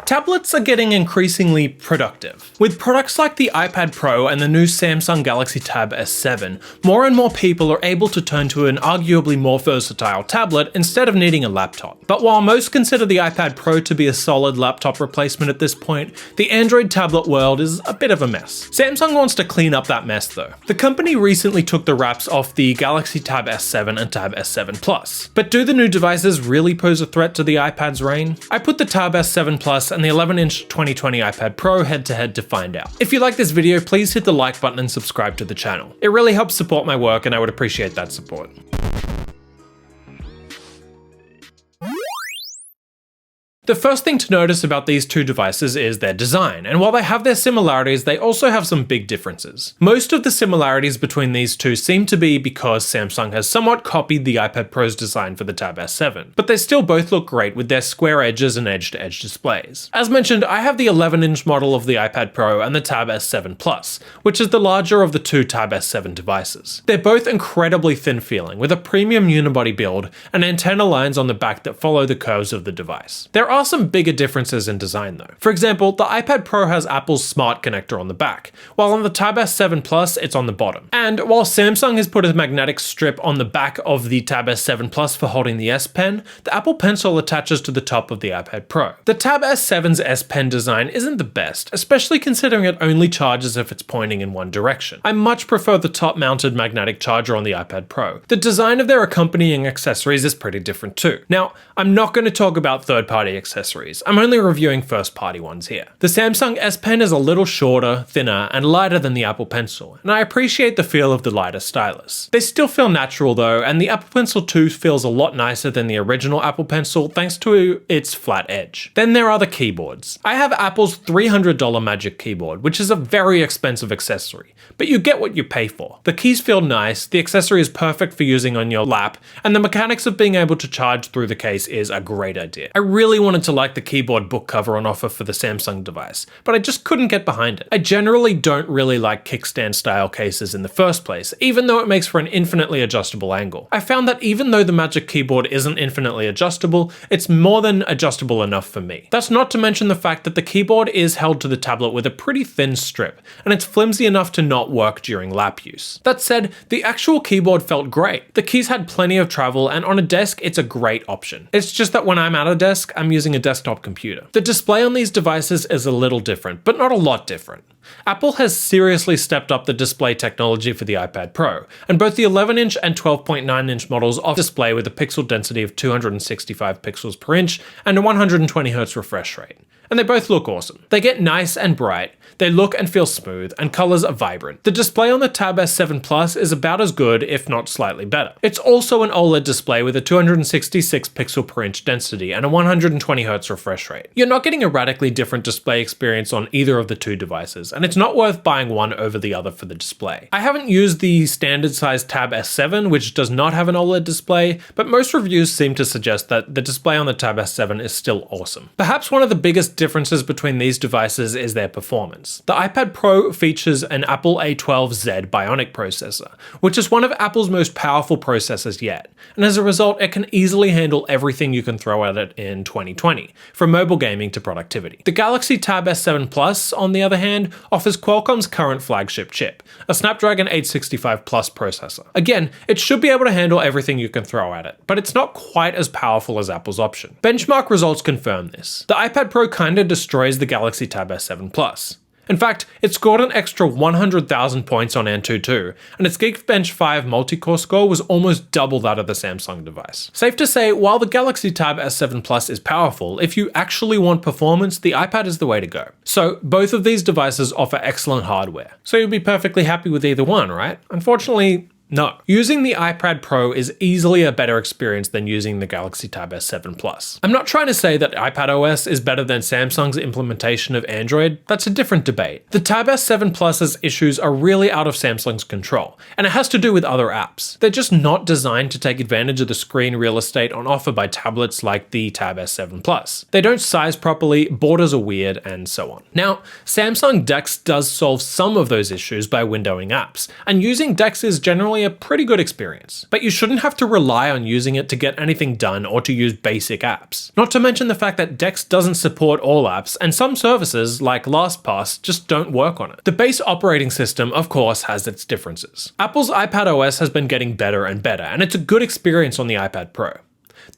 Tablets are getting increasingly productive. With products like the iPad Pro and the new Samsung Galaxy Tab S7, more and more people are able to turn to an arguably more versatile tablet instead of needing a laptop. But while most consider the iPad Pro to be a solid laptop replacement at this point, the Android tablet world is a bit of a mess. Samsung wants to clean up that mess though. The company recently took the wraps off the Galaxy Tab S7 and Tab S7 Plus. But do the new devices really pose a threat to the iPad's reign? I put the Tab S7 Plus and the 11-inch 2020 iPad Pro head-to-head to find out. If you like this video, please hit the like button and subscribe to the channel. It really helps support my work and I would appreciate that support. The first thing to notice about these two devices is their design, and while they have their similarities, they also have some big differences. Most of the similarities between these two seem to be because Samsung has somewhat copied the iPad Pro's design for the Tab S7, but they still both look great with their square edges and edge-to-edge displays. As mentioned, I have the 11-inch model of the iPad Pro and the Tab S7 Plus, which is the larger of the two Tab S7 devices. They're both incredibly thin feeling, with a premium unibody build and antenna lines on the back that follow the curves of the device. There are some bigger differences in design though. For example, the iPad Pro has Apple's Smart connector on the back, while on the Tab S7 Plus it's on the bottom. And while Samsung has put a magnetic strip on the back of the Tab S7 Plus for holding the S Pen, the Apple Pencil attaches to the top of the iPad Pro. The Tab S7's S Pen design isn't the best, especially considering it only charges if it's pointing in one direction. I much prefer the top-mounted magnetic charger on the iPad Pro. The design of their accompanying accessories is pretty different too. Now, I'm not going to talk about third-party accessories. I'm only reviewing first-party ones here. The Samsung S Pen is a little shorter, thinner, and lighter than the Apple Pencil, and I appreciate the feel of the lighter stylus. They still feel natural though, and the Apple Pencil 2 feels a lot nicer than the original Apple Pencil thanks to its flat edge. Then there are the keyboards. I have Apple's $300 Magic Keyboard, which is a very expensive accessory, but you get what you pay for. The keys feel nice, the accessory is perfect for using on your lap, and the mechanics of being able to charge through the case is a great idea. I really wanted to like the keyboard book cover on offer for the Samsung device, but I just couldn't get behind it. I generally don't really like kickstand style cases in the first place, even though it makes for an infinitely adjustable angle. I found that even though the Magic Keyboard isn't infinitely adjustable, it's more than adjustable enough for me. That's not to mention the fact that the keyboard is held to the tablet with a pretty thin strip, and it's flimsy enough to not work during lap use. That said, the actual keyboard felt great. The keys had plenty of travel, and on a desk, it's a great option. It's just that when I'm at a desk, I'm using a desktop computer. The display on these devices is a little different, but not a lot different. Apple has seriously stepped up the display technology for the iPad Pro, and both the 11-inch and 12.9-inch models offer display with a pixel density of 265 pixels per inch and a 120Hz refresh rate. And they both look awesome. They get nice and bright, they look and feel smooth, and colors are vibrant. The display on the Tab S7 Plus is about as good, if not slightly better. It's also an OLED display with a 266 pixel per inch density and a 120Hz refresh rate. You're not getting a radically different display experience on either of the two devices, and it's not worth buying one over the other for the display. I haven't used the standard size Tab S7, which does not have an OLED display, but most reviews seem to suggest that the display on the Tab S7 is still awesome. Perhaps one of the biggest differences between these devices is their performance. The iPad Pro features an Apple A12Z Bionic processor, which is one of Apple's most powerful processors yet, and as a result it can easily handle everything you can throw at it in 2020, from mobile gaming to productivity. The Galaxy Tab S7 Plus, on the other hand, offers Qualcomm's current flagship chip, a Snapdragon 865 Plus processor. Again, it should be able to handle everything you can throw at it, but it's not quite as powerful as Apple's option. Benchmark results confirm this. The iPad Pro kinda destroys the Galaxy Tab S7 Plus. In fact, it scored an extra 100,000 points on Antutu, and its Geekbench 5 multi-core score was almost double that of the Samsung device. Safe to say, while the Galaxy Tab S7 Plus is powerful, if you actually want performance, the iPad is the way to go. So, both of these devices offer excellent hardware. So you'd be perfectly happy with either one, right? Unfortunately, no. Using the iPad Pro is easily a better experience than using the Galaxy Tab S7 Plus. I'm not trying to say that iPadOS is better than Samsung's implementation of Android, that's a different debate. The Tab S7 Plus's issues are really out of Samsung's control, and it has to do with other apps. They're just not designed to take advantage of the screen real estate on offer by tablets like the Tab S7 Plus. They don't size properly, borders are weird, and so on. Now, Samsung DeX does solve some of those issues by windowing apps, and using DeX is generally generally a pretty good experience. But you shouldn't have to rely on using it to get anything done or to use basic apps. Not to mention the fact that DeX doesn't support all apps, and some services, like LastPass, just don't work on it. The base operating system, of course, has its differences. Apple's iPadOS has been getting better and better, and it's a good experience on the iPad Pro.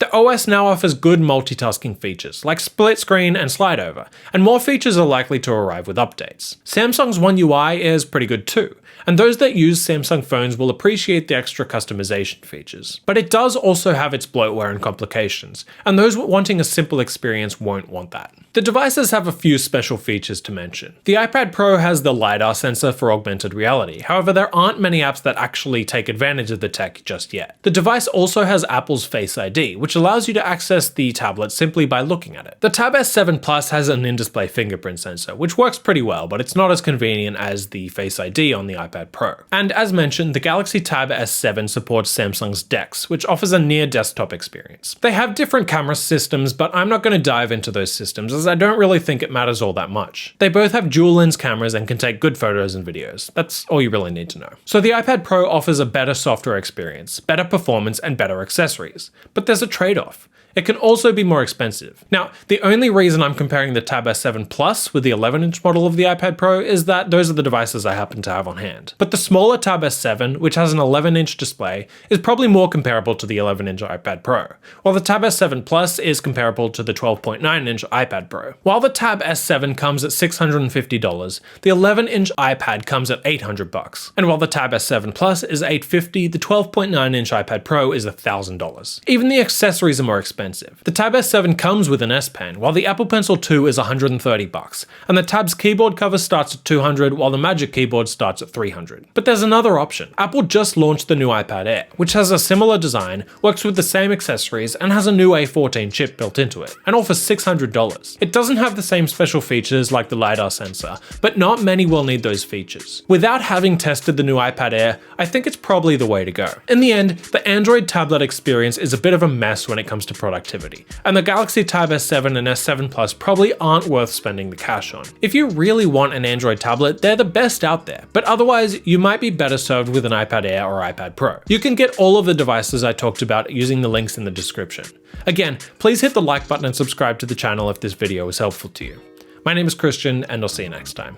The OS now offers good multitasking features, like split screen and slide over, and more features are likely to arrive with updates. Samsung's One UI is pretty good too, and those that use Samsung phones will appreciate the extra customization features. But it does also have its bloatware and complications, and those wanting a simple experience won't want that. The devices have a few special features to mention. The iPad Pro has the LiDAR sensor for augmented reality, however there aren't many apps that actually take advantage of the tech just yet. The device also has Apple's Face ID, which allows you to access the tablet simply by looking at it. The Tab S7 Plus has an in-display fingerprint sensor, which works pretty well, but it's not as convenient as the Face ID on the iPad Pro. And as mentioned, the Galaxy Tab S7 supports Samsung's DeX, which offers a near desktop experience. They have different camera systems, but I'm not going to dive into those systems as I don't really think it matters all that much. They both have dual lens cameras and can take good photos and videos. That's all you really need to know. So the iPad Pro offers a better software experience, better performance, and better accessories. But there's a trade-off. It can also be more expensive. Now, the only reason I'm comparing the Tab S7 Plus with the 11-inch model of the iPad Pro is that those are the devices I happen to have on hand. But the smaller Tab S7, which has an 11-inch display, is probably more comparable to the 11-inch iPad Pro, while the Tab S7 Plus is comparable to the 12.9-inch iPad Pro. While the Tab S7 comes at $650, the 11-inch iPad comes at $800. And while the Tab S7 Plus is $850, the 12.9-inch iPad Pro is $1,000. Even the accessories are more expensive. The Tab S7 comes with an S Pen, while the Apple Pencil 2 is $130, and the Tab's keyboard cover starts at $200, while the Magic Keyboard starts at $300. But there's another option. Apple just launched the new iPad Air, which has a similar design, works with the same accessories, and has a new A14 chip built into it, and offers $600. It doesn't have the same special features like the LiDAR sensor, but not many will need those features. Without having tested the new iPad Air, I think it's probably the way to go. In the end, the Android tablet experience is a bit of a mess when it comes to productivity, and the Galaxy Tab S7 and S7 Plus probably aren't worth spending the cash on. If you really want an Android tablet, they're the best out there, but otherwise you might be better served with an iPad Air or iPad Pro. You can get all of the devices I talked about using the links in the description. Again, please hit the like button and subscribe to the channel if this video was helpful to you. My name is Christian, and I'll see you next time.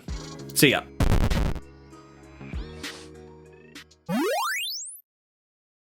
See ya.